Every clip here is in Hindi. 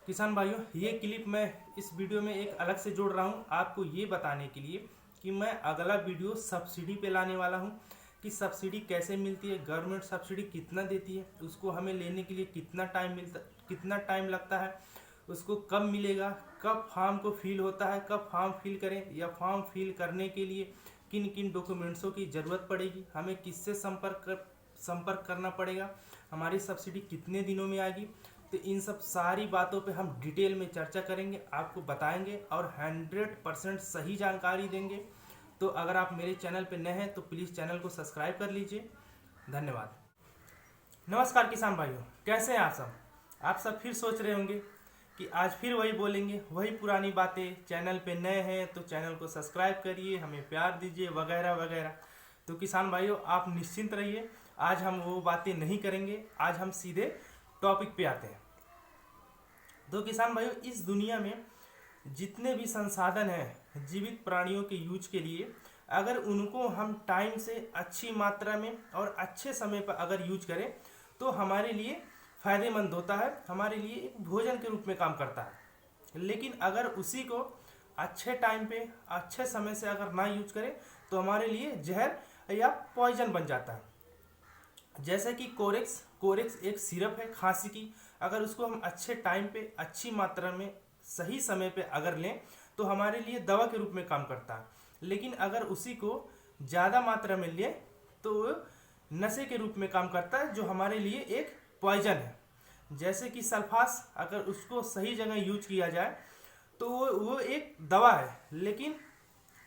किसान भाइयों, ये क्लिप मैं इस वीडियो में एक अलग से जोड़ रहा हूँ आपको ये बताने के लिए कि मैं अगला वीडियो सब्सिडी पे लाने वाला हूँ कि सब्सिडी कैसे मिलती है, गवर्नमेंट सब्सिडी कितना देती है, उसको हमें लेने के लिए कितना टाइम लगता है, उसको कब मिलेगा, कब फॉर्म को फिल होता है, कब फॉर्म फिल करें या फॉर्म फिल करने के लिए किन किन डॉक्यूमेंट्सों की ज़रूरत पड़ेगी, हमें किससे संपर्क करना पड़ेगा, हमारी सब्सिडी कितने दिनों में आएगी। तो इन सब सारी बातों पे हम डिटेल में चर्चा करेंगे, आपको बताएंगे और 100% सही जानकारी देंगे। तो अगर आप मेरे चैनल पे नए हैं तो प्लीज़ चैनल को सब्सक्राइब कर लीजिए। धन्यवाद। नमस्कार किसान भाइयों, कैसे हैं आप सब फिर सोच रहे होंगे कि आज फिर वही बोलेंगे, वही पुरानी बातें। चैनल पे नए हैं तो चैनल को सब्सक्राइब करिए, हमें प्यार दीजिए, वगैरह वगैरह। तो किसान भाइयों, आप निश्चिंत रहिए, आज हम वो बातें नहीं करेंगे, आज हम सीधे टॉपिक पे आते हैं। तो किसान भाइयों, इस दुनिया में जितने भी संसाधन हैं जीवित प्राणियों के यूज के लिए, अगर उनको हम टाइम से अच्छी मात्रा में और अच्छे समय पर अगर यूज करें तो हमारे लिए फ़ायदेमंद होता है, हमारे लिए एक भोजन के रूप में काम करता है। लेकिन अगर उसी को अच्छे टाइम पे अच्छे समय से अगर ना यूज करें तो हमारे लिए जहर या पॉइजन बन जाता है। जैसे कि कोरेक्स एक सिरप है खांसी की, अगर उसको हम अच्छे टाइम पे अच्छी मात्रा में सही समय पे अगर लें तो हमारे लिए दवा के रूप में काम करता है। लेकिन अगर उसी को ज़्यादा मात्रा में लें तो नशे के रूप में काम करता है, जो हमारे लिए एक पॉइजन है। जैसे कि सल्फास, अगर उसको सही जगह यूज किया जाए तो वो एक दवा है, लेकिन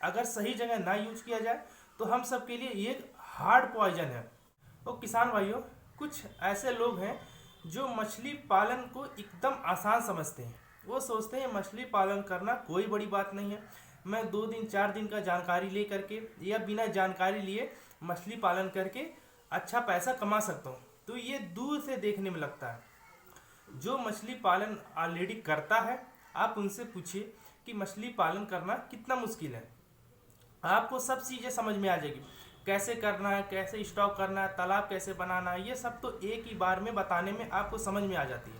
अगर सही जगह ना यूज किया जाए तो हम सब के लिए ये एक हार्ड पॉइजन है। तो किसान भाइयों, कुछ ऐसे लोग हैं जो मछली पालन को एकदम आसान समझते हैं। वो सोचते हैं मछली पालन करना कोई बड़ी बात नहीं है, मैं 2 दिन 4 दिन का जानकारी ले करके या बिना जानकारी लिए मछली पालन करके अच्छा पैसा कमा सकता हूँ। तो ये दूर से देखने में लगता है। जो मछली पालन ऑलरेडी करता है, आप उनसे पूछिए कि मछली पालन करना कितना मुश्किल है, आपको सब चीज़ें समझ में आ जाएगी। कैसे करना है, कैसे स्टॉक करना है, तालाब कैसे बनाना है, ये सब तो एक ही बार में बताने में आपको समझ में आ जाती है।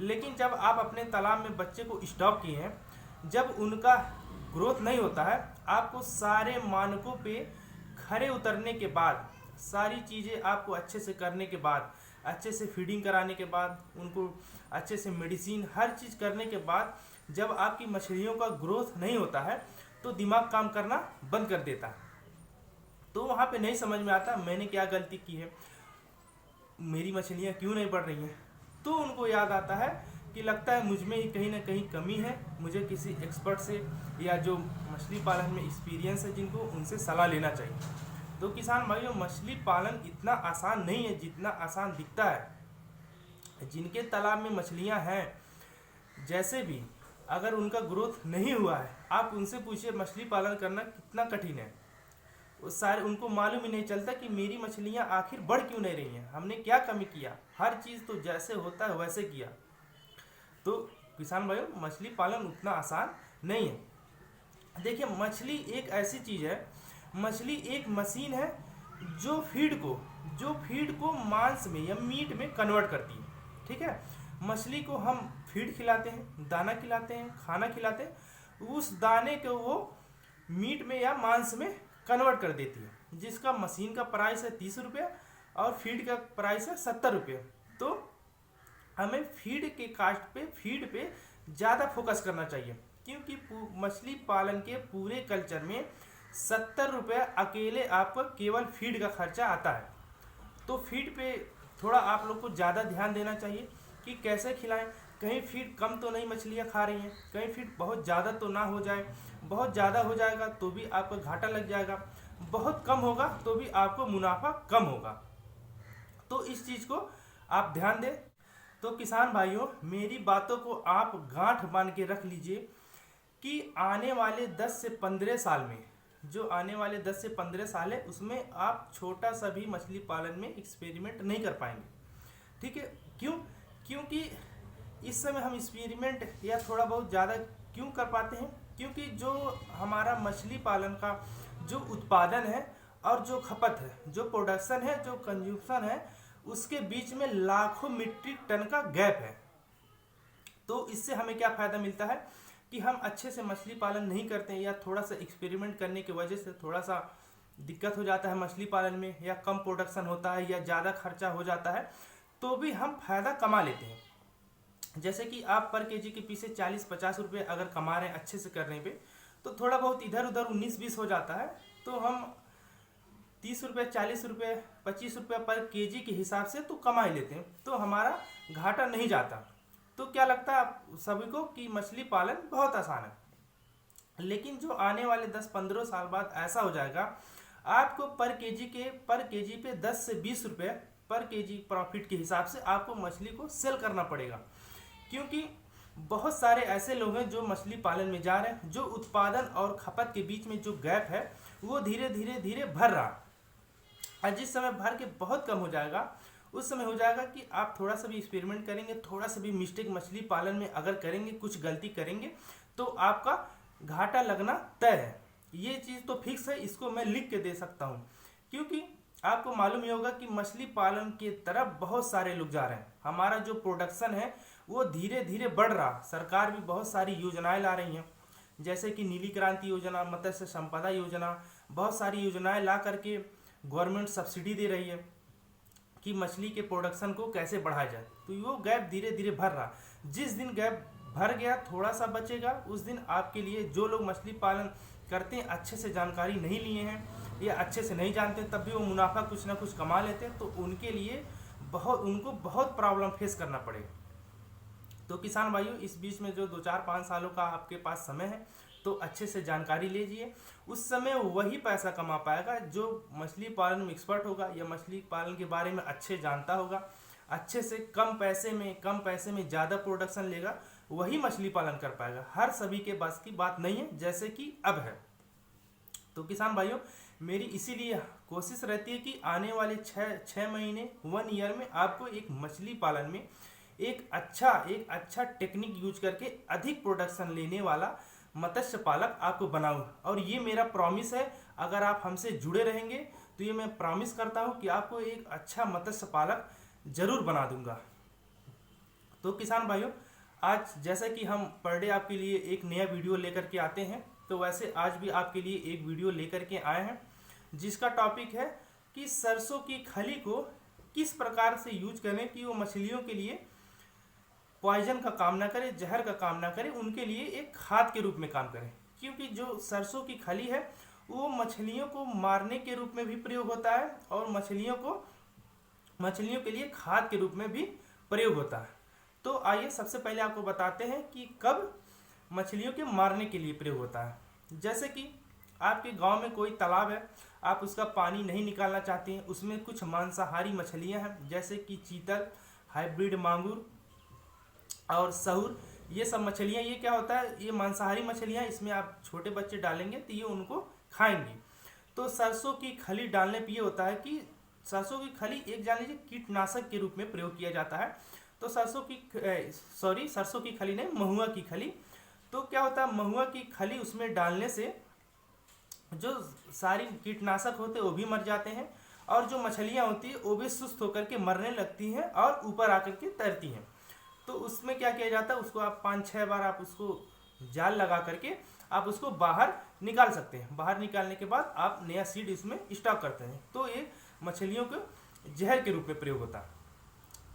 लेकिन जब आप अपने तालाब में बच्चे को स्टॉक किए हैं, जब उनका ग्रोथ नहीं होता है, आपको सारे मानकों पे खरे उतरने के बाद, सारी चीज़ें आपको अच्छे से करने के बाद, अच्छे से फीडिंग कराने के बाद, उनको अच्छे से मेडिसिन हर चीज़ करने के बाद जब आपकी मछलियों का ग्रोथ नहीं होता है तो दिमाग काम करना बंद कर देता है। तो वहाँ पे नहीं समझ में आता मैंने क्या गलती की है, मेरी मछलियाँ क्यों नहीं बढ़ रही हैं। तो उनको याद आता है कि लगता है मुझ में ही कहीं ना कहीं कमी है, मुझे किसी एक्सपर्ट से या जो मछली पालन में एक्सपीरियंस है जिनको, उनसे सलाह लेना चाहिए। तो किसान भाइयों, मछली पालन इतना आसान नहीं है जितना आसान दिखता है। जिनके तालाब में मछलियाँ हैं, जैसे भी अगर उनका ग्रोथ नहीं हुआ है, आप उनसे पूछिए मछली पालन करना कितना कठिन है। वो सारे उनको मालूम ही नहीं चलता कि मेरी मछलियाँ आखिर बढ़ क्यों नहीं रही हैं, हमने क्या कमी किया, हर चीज़ तो जैसे होता है वैसे किया। तो किसान भाइयों, मछली पालन उतना आसान नहीं है। देखिए, मछली एक ऐसी चीज़ है, मछली एक मशीन है जो फीड को मांस में या मीट में कन्वर्ट करती है। ठीक है, मछली को हम फीड खिलाते हैं, दाना खिलाते हैं, खाना खिलाते हैं, उस दाने को वो मीट में या मांस में कन्वर्ट कर देती है, जिसका मशीन का प्राइस है 30 रुपये और फीड का प्राइस है 70 रुपये। तो हमें फीड पे ज़्यादा फोकस करना चाहिए, क्योंकि मछली पालन के पूरे कल्चर में 70 रुपये अकेले आपको केवल फीड का खर्चा आता है। तो फीड पे थोड़ा आप लोग को ज़्यादा ध्यान देना चाहिए कि कैसे खिलाएं। कहीं फीड कम तो नहीं मछलियाँ खा रही हैं, कहीं फीड बहुत ज़्यादा तो ना हो जाए, बहुत ज़्यादा हो जाएगा तो भी आपका घाटा लग जाएगा, बहुत कम होगा तो भी आपको मुनाफा कम होगा। तो इस चीज़ को आप ध्यान दें। तो किसान भाइयों, मेरी बातों को आप गांठ बांध के रख लीजिए कि आने वाले 10 से 15 साल में, जो आने वाले 10 से 15 साल है, उसमें आप छोटा सा भी मछली पालन में एक्सपेरिमेंट नहीं कर पाएंगे। ठीक है, क्योंकि इस समय हम एक्सपेरिमेंट या थोड़ा बहुत ज़्यादा क्यों कर पाते हैं, क्योंकि जो हमारा मछली पालन का जो उत्पादन है और जो खपत है, जो प्रोडक्शन है, जो कंज्यूमशन है, उसके बीच में लाखों मीट्रिक टन का गैप है। तो इससे हमें क्या फ़ायदा मिलता है कि हम अच्छे से मछली पालन नहीं करते हैं, या थोड़ा सा एक्सपेरिमेंट करने की वजह से थोड़ा सा दिक्कत हो जाता है मछली पालन में, या कम प्रोडक्शन होता है, या ज़्यादा खर्चा हो जाता है, तो भी हम फ़ायदा कमा लेते हैं। जैसे कि आप पर केजी के पीछे 40-50 रुपये अगर कमा रहे हैं अच्छे से करने पे, तो थोड़ा बहुत इधर उधर 19-20 हो जाता है, तो हम 30 रुपये, 40 रुपये, 25 रुपये पर केजी के हिसाब से तो कमा ही लेते हैं, तो हमारा घाटा नहीं जाता। तो क्या लगता है आप सभी को कि मछली पालन बहुत आसान है। लेकिन जो आने वाले 10-15 साल बाद ऐसा हो जाएगा, आपको पर केजी पे 10 से 20 रुपये पर केजी प्रॉफिट के हिसाब से आपको मछली को सेल करना पड़ेगा, क्योंकि बहुत सारे ऐसे लोग हैं जो मछली पालन में जा रहे हैं, जो उत्पादन और खपत के बीच में जो गैप है वो धीरे धीरे भर रहा है। और जिस समय भर के बहुत कम हो जाएगा, उस समय हो जाएगा कि आप थोड़ा सा भी एक्सपेरिमेंट करेंगे, थोड़ा सा भी मिस्टेक मछली पालन में अगर करेंगे, कुछ गलती करेंगे, तो आपका घाटा लगना तय है। ये चीज़ तो फिक्स है, इसको मैं लिख के दे सकता हूँ, क्योंकि आपको मालूम ही होगा कि मछली पालन की तरफ बहुत सारे लोग जा रहे हैं। हमारा जो प्रोडक्शन है वो धीरे धीरे बढ़ रहा। सरकार भी बहुत सारी योजनाएं ला रही हैं, जैसे कि नीली क्रांति योजना, मत्स्य संपदा योजना, बहुत सारी योजनाएं ला करके गवर्नमेंट सब्सिडी दे रही है कि मछली के प्रोडक्शन को कैसे बढ़ाया जाए। तो वो गैप धीरे धीरे भर रहा। जिस दिन गैप भर गया, थोड़ा सा बचेगा, उस दिन आपके लिए, जो लोग मछली पालन करते हैं, अच्छे से जानकारी नहीं लिए हैं या अच्छे से नहीं जानते, तब भी वो मुनाफा कुछ ना कुछ कमा लेते हैं, तो उनके लिए उनको बहुत प्रॉब्लम फेस करना पड़ेगा। तो किसान भाइयों, इस बीच में जो 2-4-5 सालों का आपके पास समय है, तो अच्छे से जानकारी लीजिए। उस समय वही पैसा कमा पाएगा जो मछली पालन में एक्सपर्ट होगा, या मछली पालन के बारे में अच्छे जानता होगा, अच्छे से कम पैसे में ज़्यादा प्रोडक्शन लेगा, वही मछली पालन कर पाएगा। हर सभी के बस की बात नहीं है, जैसे कि अब है। तो किसान भाइयों, मेरी इसीलिए कोशिश रहती है कि आने वाले 6 महीने, 1 ईयर में आपको एक मछली पालन में एक अच्छा टेक्निक यूज करके अधिक प्रोडक्शन लेने वाला मत्स्य पालक आपको बनाऊं। और ये मेरा प्रॉमिस है, अगर आप हमसे जुड़े रहेंगे तो ये मैं प्रॉमिस करता हूं कि आपको एक अच्छा मत्स्य पालक जरूर बना दूंगा। तो किसान भाइयों, आज जैसा कि हम पर डे आपके लिए एक नया वीडियो लेकर के आते हैं, तो वैसे आज भी आपके लिए एक वीडियो लेकर के आए हैं, जिसका टॉपिक है कि सरसों की खली को किस प्रकार से यूज करें कि वो मछलियों के लिए पॉइजन का काम ना करे, जहर का काम ना करे, उनके लिए एक खाद के रूप में काम करें। क्योंकि जो सरसों की खली है वो मछलियों को मारने के रूप में भी प्रयोग होता है, और मछलियों के लिए खाद के रूप में भी प्रयोग होता है। तो आइए सबसे पहले आपको बताते हैं कि कब मछलियों के मारने के लिए प्रयोग होता है। जैसे कि आपके गांव में कोई तालाब है, आप उसका पानी नहीं निकालना चाहते हैं, उसमें कुछ मांसाहारी मछलियां हैं, जैसे कि चीतल, हाइब्रिड मांगुर और सहूर, ये सब मछलियाँ, ये क्या होता है, ये मांसाहारी मछलियाँ, इसमें आप छोटे बच्चे डालेंगे तो ये उनको खाएंगी। तो सरसों की खली डालने पे ये होता है कि सरसों की खली एक जान लीजिए कीटनाशक के रूप में प्रयोग किया जाता है। तो सरसों की खली नहीं, महुआ की खली। तो क्या होता है, महुआ की खली उसमें डालने से जो सारी कीटनाशक होते हैं वो भी मर जाते हैं, और जो मछलियाँ होती है वो भी सुस्त होकर के मरने लगती हैं और ऊपर आकर के तैरती हैं। तो उसमें क्या किया जाता है, उसको आप 5-6 बार आप उसको जाल लगा करके आप उसको बाहर निकाल सकते हैं। बाहर निकालने के बाद आप नया सीड इसमें स्टॉक करते हैं, तो ये मछलियों के जहर के रूप में प्रयोग होता है।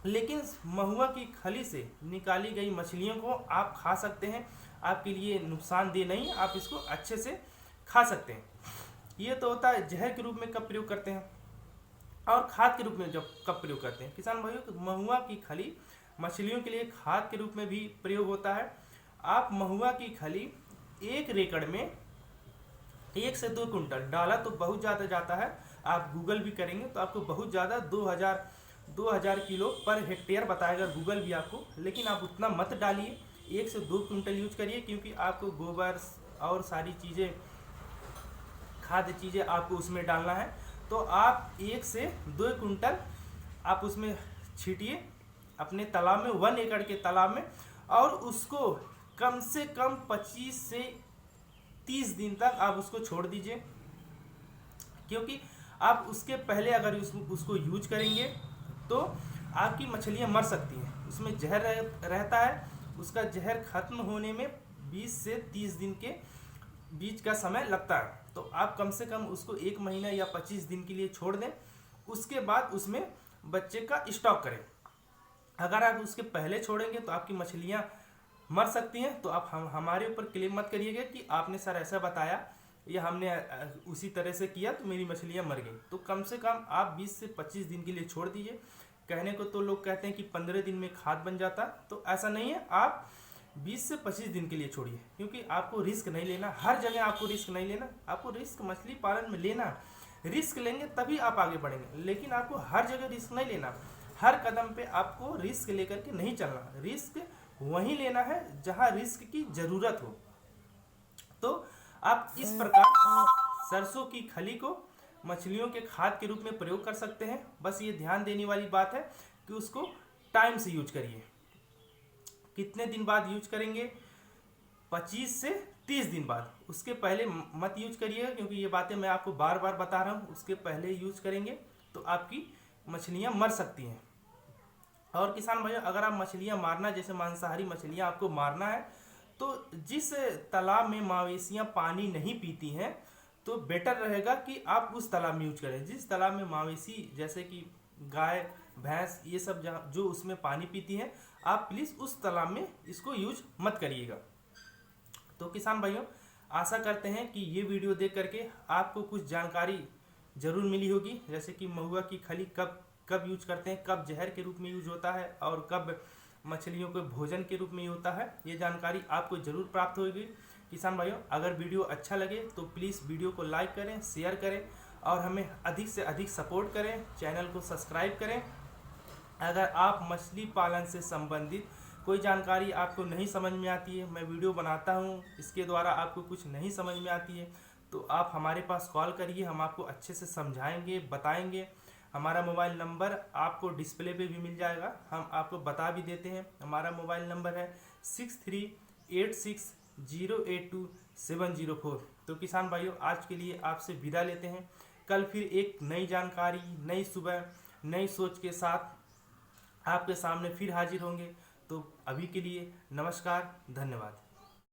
लेकिन महुआ की खली से निकाली गई मछलियों को आप खा सकते हैं, आपके लिए नुकसानदेह नहीं, आप इसको अच्छे से खा सकते हैं। ये तो होता है जहर के रूप में कब प्रयोग करते हैं, और खाद के रूप में जब कब प्रयोग करते हैं। किसान भाइयों, महुआ की खली मछलियों के लिए खाद के रूप में भी प्रयोग होता है। आप महुआ की खली 1 एकड़ में 1 से 2 कुंटल डाला तो बहुत ज़्यादा जाता है, आप गूगल भी करेंगे तो आपको बहुत ज़्यादा 2000 किलो पर हेक्टेयर बताएगा गूगल भी आपको। लेकिन आप उतना मत डालिए, 1 से 2 कुंटल यूज करिए, क्योंकि आपको गोबर और सारी चीज़ें, खाद्य चीज़ें आपको उसमें डालना है। तो आप 1 से 2 कुंटल आप उसमें छीटिए अपने तालाब में, 1 एकड़ के तालाब में, और उसको कम से कम 25 से 30 दिन तक आप उसको छोड़ दीजिए। क्योंकि आप उसके पहले अगर उसको यूज करेंगे तो आपकी मछलियां मर सकती हैं, उसमें जहर रहता है, उसका जहर खत्म होने में 20 से 30 दिन के बीच का समय लगता है। तो आप कम से कम उसको 1 महीना या 25 दिन के लिए छोड़ दें, उसके बाद उसमें बच्चे का स्टॉक करें। अगर आप उसके पहले छोड़ेंगे तो आपकी मछलियां मर सकती हैं। तो आप हमारे ऊपर क्लेम मत करिएगा कि आपने सर ऐसा बताया या हमने उसी तरह से किया तो मेरी मछलियां मर गई। तो कम से कम आप 20 से 25 दिन के लिए छोड़ दीजिए। कहने को तो लोग कहते हैं कि 15 दिन में खाद बन जाता, तो ऐसा नहीं है। आप 20 से 25 दिन के लिए छोड़िए, क्योंकि आपको रिस्क नहीं लेना। हर जगह आपको रिस्क नहीं लेना। आपको रिस्क मछली पालन में लेना, रिस्क लेंगे तभी आप आगे बढ़ेंगे, लेकिन आपको हर जगह रिस्क नहीं लेना। हर कदम पे आपको रिस्क लेकर के नहीं चलना। रिस्क वहीं लेना है जहां रिस्क की जरूरत हो। तो आप इस प्रकार सरसों की खली को मछलियों के खाद के रूप में प्रयोग कर सकते हैं। बस ये ध्यान देने वाली बात है कि उसको टाइम से यूज करिए। कितने दिन बाद यूज करेंगे? 25 से 30 दिन बाद। उसके पहले मत यूज करिएगा, क्योंकि ये बातें मैं आपको बार बार बता रहा हूँ। उसके पहले यूज करेंगे तो आपकी मछलियाँ मर सकती हैं। और किसान भाइयों, अगर आप मछलियाँ मारना, जैसे मांसाहारी मछलियाँ आपको मारना है, तो जिस तालाब में मवेशियाँ पानी नहीं पीती हैं, तो बेटर रहेगा कि आप उस तालाब में यूज करें। जिस तालाब में मवेशी जैसे कि गाय, भैंस, ये सब जहाँ जो उसमें पानी पीती हैं, आप प्लीज़ उस तालाब में इसको यूज मत करिएगा। तो किसान भाइयों, आशा करते हैं कि ये वीडियो देख करके आपको कुछ जानकारी जरूर मिली होगी, जैसे कि महुआ की खली कब कब यूज करते हैं, कब जहर के रूप में यूज होता है और कब मछलियों के भोजन के रूप में होता है। ये जानकारी आपको जरूर प्राप्त होगी। किसान भाइयों, अगर वीडियो अच्छा लगे तो प्लीज़ वीडियो को लाइक करें, शेयर करें और हमें अधिक से अधिक सपोर्ट करें। चैनल को सब्सक्राइब करें। अगर आप मछली पालन से संबंधित कोई जानकारी आपको नहीं समझ में आती है, मैं वीडियो बनाता हूँ, इसके द्वारा आपको कुछ नहीं समझ में आती है, तो आप हमारे पास कॉल करिए। हम आपको अच्छे से समझाएंगे, बताएंगे। हमारा मोबाइल नंबर आपको डिस्प्ले पे भी मिल जाएगा, हम आपको बता भी देते हैं। हमारा मोबाइल नंबर है 6386082704। तो किसान भाइयों, आज के लिए आपसे विदा लेते हैं। कल फिर एक नई जानकारी, नई सुबह, नई सोच के साथ आपके सामने फिर हाजिर होंगे। तो अभी के लिए नमस्कार, धन्यवाद।